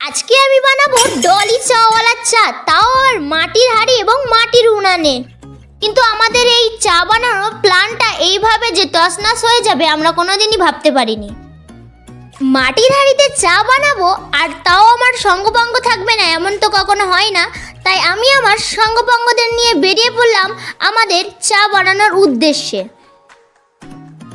আজকে আমি বানাবো ডলি চাওয়ালা চা, তাও আর মাটির হাঁড়ি এবং মাটির উনানে। কিন্তু আমাদের এই চা বানানোর প্ল্যানটা এইভাবে যে তছনছ হয়ে যাবে আমরা কোনোদিনই ভাবতে পারিনি। মাটির হাঁড়িতে চা বানাবো আর তাও আমার সঙ্গপাঙ্গ থাকবে না, এমন তো কখনো হয় না। তাই আমি আমার সঙ্গপাঙ্গদের নিয়ে বেরিয়ে পড়লাম আমাদের চা বানানোর উদ্দেশ্যে।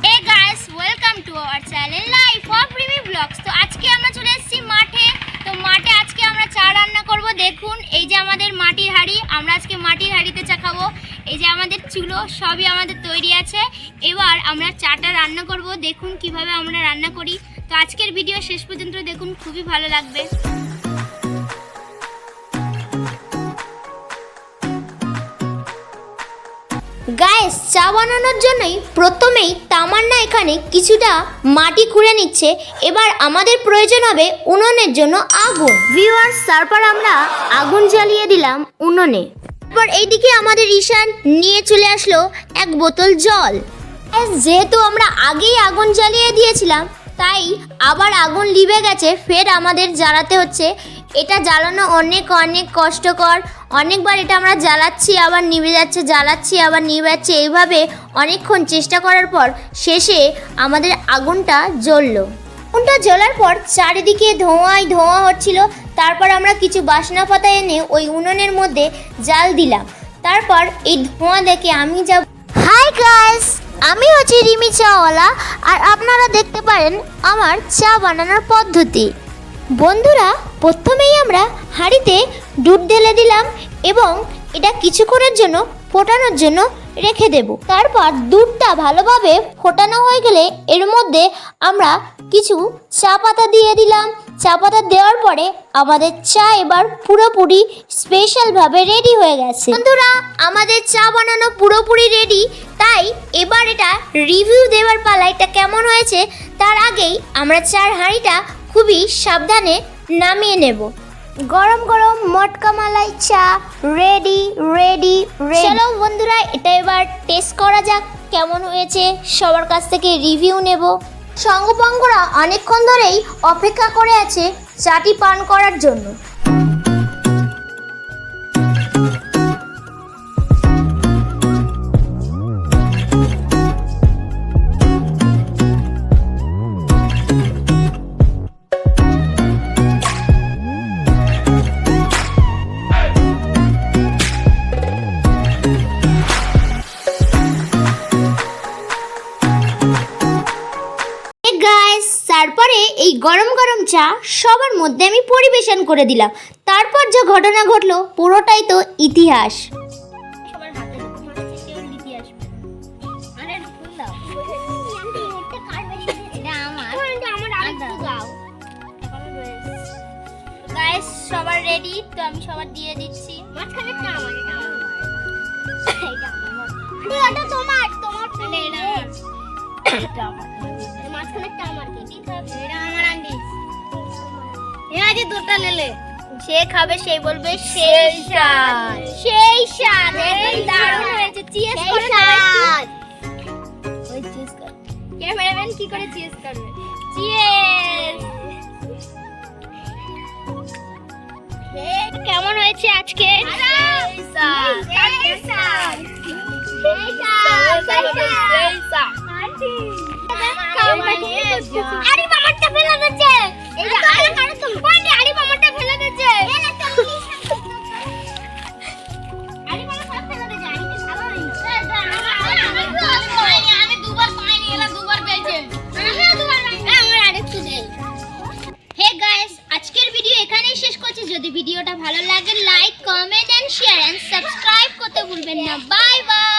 Hey guys, welcome to our channel Life of Rimi Vlogs। তো আজকে আমরা চলে এসেছি মাঠে। তো মাঠে আজকে আমরা চা রান্না করব। দেখুন এই যে আমাদের মাটির হাঁড়ি, আমরা আজকে মাটির হাঁড়িতে চা খাবো। এই যে আমাদের চুলো সবই আমাদের তৈরি আছে। এবার আমরা চাটা রান্না করব, দেখুন কিভাবে আমরা রান্না করি। তো আজকের ভিডিও শেষ পর্যন্ত দেখুন, খুবই ভালো লাগবে। গাইস, চা বানানোর জন্যই প্রথমেই তামান্না এখানে কিছুটা মাটি খুঁড়ে নিচ্ছে। এবার আমাদের প্রয়োজন হবে উনুনের জন্য আগুন। ভিউয়ার্স, তারপর আমরা আগুন জ্বালিয়ে দিলাম উনুনে। তারপর এইদিকে আমাদের ঈশান নিয়ে চলে আসলো এক বোতল জল। যেহেতু আমরা আগেই আগুন জ্বালিয়ে দিয়েছিলাম তাই আবার আগুন লিভে গেছে, ফের আমাদের জ্বালাতে হচ্ছে। এটা জ্বালানো অনেক কষ্টকর। অনেকবার এটা আমরা জ্বালাচ্ছি আবার নিভে যাচ্ছে, জ্বালাচ্ছি আবার নিভে যাচ্ছে, এইভাবে অনেকক্ষণ চেষ্টা করার পর শেষে আমাদের আগুনটা জ্বললো। আগুনটা জ্বলার পর চারিদিকে ধোঁয়ায় ধোঁয়া হচ্ছিল। তারপর আমরা কিছু বাসনা পাতা এনে ওই উনুনের মধ্যে জাল দিলাম। তারপর এই ধোঁয়া দেখে আমি যাব। হাই গাইস, আমি হচ্ছি রিমি চাওয়ালা, আর আপনারা দেখতে পারেন আমার চা বানানোর পদ্ধতি। বন্ধুরা, প্রথমেই আমরা হাঁড়িতে দুধ ঢেলে দিলাম এবং এটা কিছুক্ষণের জন্য ফোটানোর জন্য রেখে দেব। তারপর দুধটা ভালোভাবে ফোটানো হয়ে গেলে এর মধ্যে আমরা কিছু চা পাতা দিয়ে দিলাম। চা পাতা দেওয়ার পরে আমাদের চা এবার পুরোপুরি স্পেশালভাবে রেডি হয়ে গেছে। বন্ধুরা, আমাদের চা বানানো পুরোপুরি রেডি। তাই এবার এটা রিভিউ দেওয়ার পালা, এটা কেমন হয়েছে। তার আগেই আমরা চার হাঁড়িটা খুবই সাবধানে নামিয়ে নেব। গরম গরম মটকা মালাই চা রেডি। চলো বন্ধুরা, এটা এবার টেস্ট করা যাক কেমন হয়েছে। সবার কাছ থেকে রিভিউ নেব। সঙ্গপাঙ্গরা অনেকক্ষণ ধরেই অপেক্ষা করে আছে চাটি পান করার জন্য। তারপরে এই গরম গরম চা সবার মধ্যে আমি পরিবেশন করে দিলাম। তারপর যে ঘটনা ঘটলো পুরোটাই তো ইতিহাস। সবার রেডি তো, আমি সবার দিয়ে দিচ্ছি। সে খাবে সেই বলবে সেই স্বাদ, সেই স্বাদ। দারুণ হয়েছে। চিয়ার্স করে ক্যামেরাম্যান কি করে চিয়ার্স করবে? চিয়ার্স। কেমন হয়েছে আজকে? আরে মামারটা ফেলে দিচ্ছে। এই যে আরে তুমি কোনে আরে মামারটা ফেলে দিচ্ছে। আরে মামা সব ফেলে দিচ্ছে। আরে তো ভালো হয়নি। আমি দুবার পাইনি, এলা দুবার পেয়েছে। আমিও দুবার পাইনি। আমার আরেকটু দেই। হে গাইস, আজকের ভিডিও এখানেই শেষ করছি। যদি ভিডিওটা ভালো লাগে like, comment and share and subscribe করতে ভুলবেন না। Bye by.